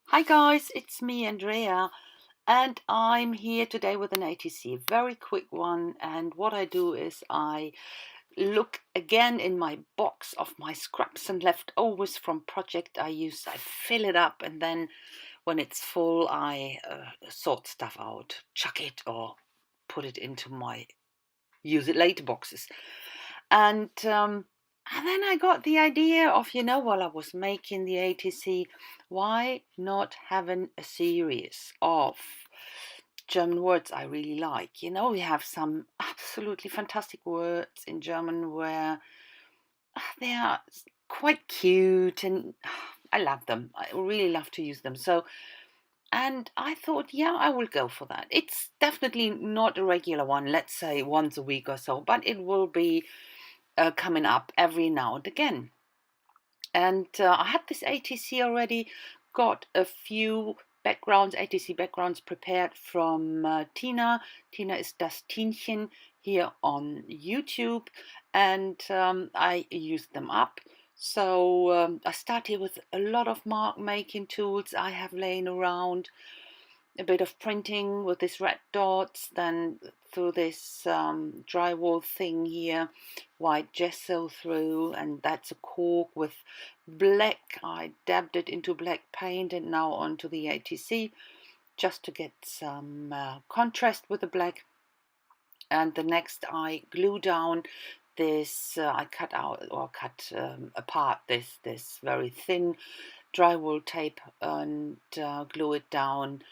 Hi guys, it's me Andrea, and I'm here today with an ATC, very quick one. And what I do is I look again in my box of my scraps and leftovers from project I fill it up, and then when it's full I sort stuff out, chuck it or put it into my use it later boxes. And then I got the idea of, while I was making the ATC, why not having a series of German words I really like? We have some absolutely fantastic words in German where they are quite cute and I love them. I really love to use them. And I thought, yeah, I will go for that. It's definitely not a regular one, let's say once a week or so, but it will be coming up every now and again. And I had this ATC already, got a few ATC backgrounds prepared from Tina. Tina is Das Tienchen here on YouTube, and I used them up. So I started with a lot of mark making tools I have laying around, a bit of printing with these red dots, then through this drywall thing here, white gesso through, and that's a cork with black. I dabbed it into black paint and now onto the ATC just to get some contrast with the black. And the next I glue down this, I cut out or cut apart this very thin drywall tape and glue it down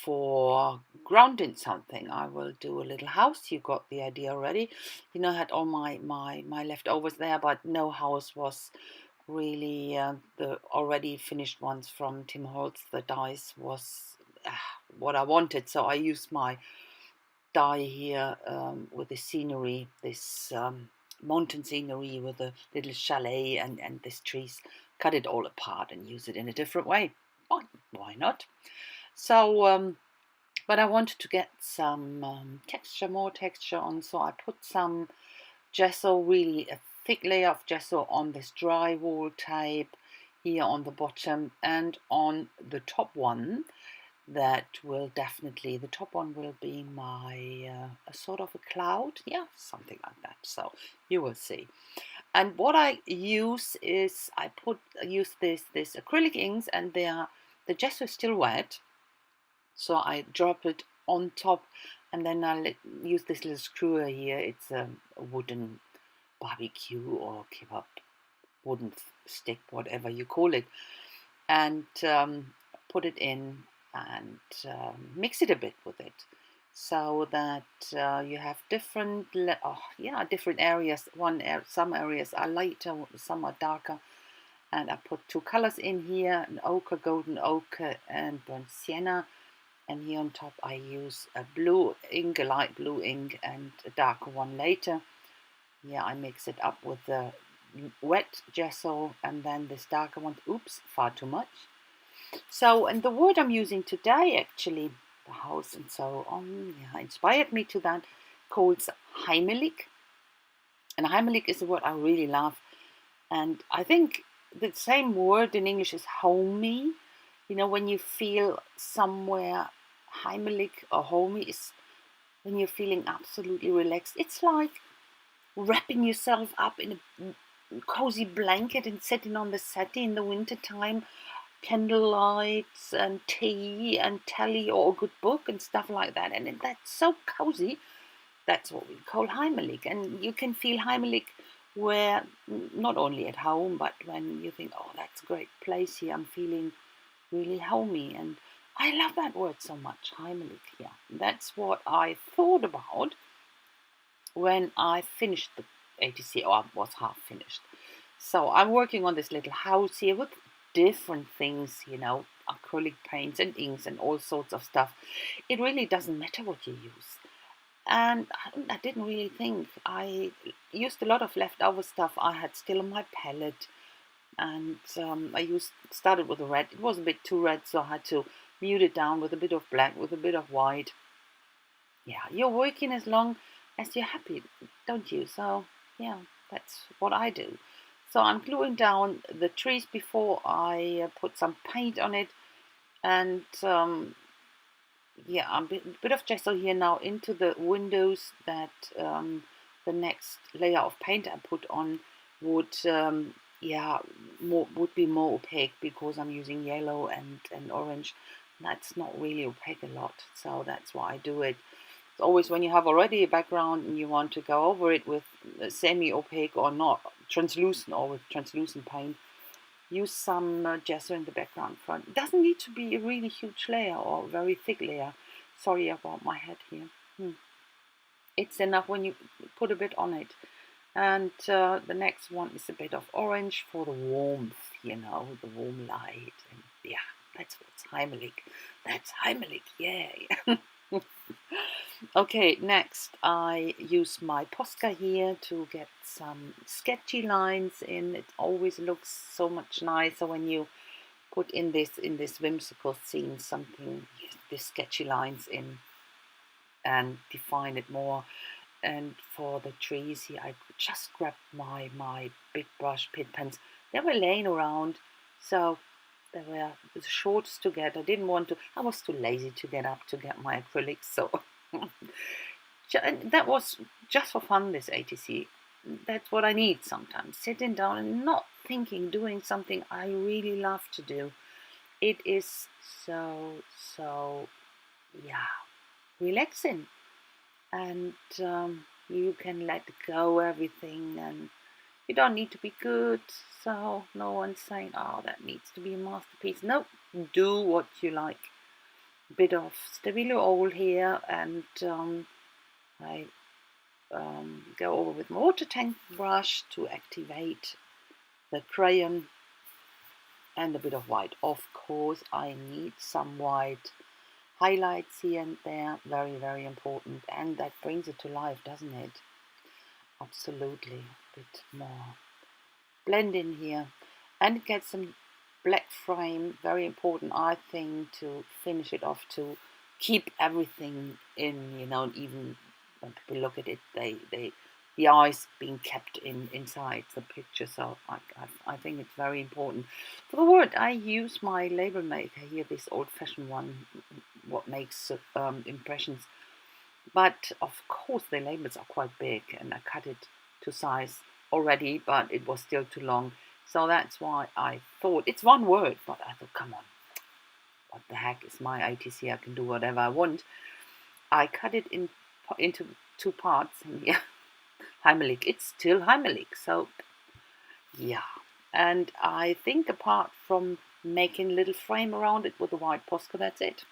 for grounding something. I will do a little house. You got the idea already. I had all my leftovers there, but no house was really the already finished ones from Tim Holtz. The dies was what I wanted, so I used my die here with the scenery, this mountain scenery with a little chalet and these trees. Cut it all apart and use it in a different way. Why not? So, but I wanted to get some more texture on, so I put some gesso, really a thick layer of gesso on this drywall tape here on the bottom, and on the top one that will definitely, the top one will be my a sort of a cloud, yeah, something like that. So you will see. And what I use is use this acrylic inks, and the gesso is still wet, so I drop it on top, and then I'll use this little skewer here. It's a wooden barbecue or kebab wooden stick, whatever you call it, and put it in and mix it a bit with it, so that you have different areas. Some areas are lighter, some are darker, and I put two colors in here: an ochre, golden ochre, and burnt sienna. And here on top I use a blue ink, a light blue ink, and a darker one later. Yeah, I mix it up with the wet gesso and then this darker one. Oops, far too much. So, and the word I'm using today, actually, the house and so on, yeah, inspired me to that, called Heimelig. And Heimelig is a word I really love. And I think the same word in English is homey. When you feel somewhere Heimelig or homey is when you're feeling absolutely relaxed. It's like wrapping yourself up in a cozy blanket and sitting on the settee in the winter time, candle lights and tea and telly or a good book and stuff like that. And that's so cozy. That's what we call Heimelig. And you can feel Heimelig where not only at home, but when you think, oh, that's a great place here, I'm feeling really homey. And I love that word so much, Heimelig. Yeah, that's what I thought about when I finished the ATC, or was half finished. So I'm working on this little house here with different things, acrylic paints and inks and all sorts of stuff. It really doesn't matter what you use. And I didn't really think. I used a lot of leftover stuff I had still on my palette. And started with the red. It was a bit too red, so I had to mute it down with a bit of black, with a bit of white. Yeah, you're working as long as you're happy, don't you? So yeah, that's what I do. So I'm gluing down the trees before I put some paint on it. And yeah, a bit of gesso here now into the windows that the next layer of paint I put on would yeah, would be more opaque because I'm using yellow and orange. That's not really opaque a lot, so that's why I do it. It's always when you have already a background and you want to go over it with semi-opaque or not translucent, or with translucent paint, use some gesso in the background front. It doesn't need to be a really huge layer or a very thick layer. Sorry about my head here. It's enough when you put a bit on it. And the next one is a bit of orange for the warmth, the warm light. And yeah, that's what's Heimelig. That's Heimelig, yay. Okay, next I use my Posca here to get some sketchy lines in. It always looks so much nicer when you put in this whimsical scene something, these sketchy lines in, and define it more. And for the trees here, I just grabbed my big brush pit pens. They were laying around, so they were the shortest to get. I was too lazy to get up to get my acrylics, so that was just for fun, this ATC. That's what I need sometimes, sitting down and not thinking, doing something I really love to do. It is so yeah, relaxing, and you can let go everything, and you don't need to be good, so no one's saying, oh, that needs to be a masterpiece. No, do what you like. Bit of stabilo oil here, and I go over with my water tank brush to activate the crayon, and a bit of white. Of course I need some white highlights here and there, very, very important, and that brings it to life, doesn't it? Absolutely. A bit more blend in here, and get some black frame, very important, I think, to finish it off, to keep everything in, even when people look at it, they the eyes being kept inside the picture. So I think it's very important. For the word, I use my label maker here, this old-fashioned one, what makes impressions. But of course the labels are quite big, and I cut it to size already, but it was still too long. So that's why I thought, it's one word, but I thought, come on, what the heck, is my ATC, I can do whatever I want. I cut it into two parts, and yeah, Heimelig, it's still Heimelig. So yeah, and I think apart from making a little frame around it with a white Posca, that's it.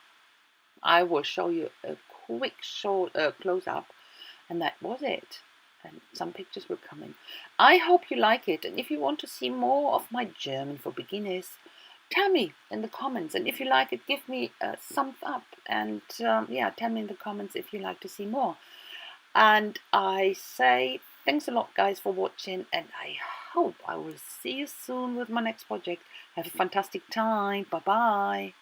I will show you a quick short close-up, and that was it. And some pictures will come in. I hope you like it, and if you want to see more of my German for beginners, tell me in the comments. And if you like it, give me a thumbs up, and yeah, tell me in the comments if you like to see more. And I say thanks a lot, guys, for watching, and I hope I will see you soon with my next project. Have a fantastic time. Bye bye.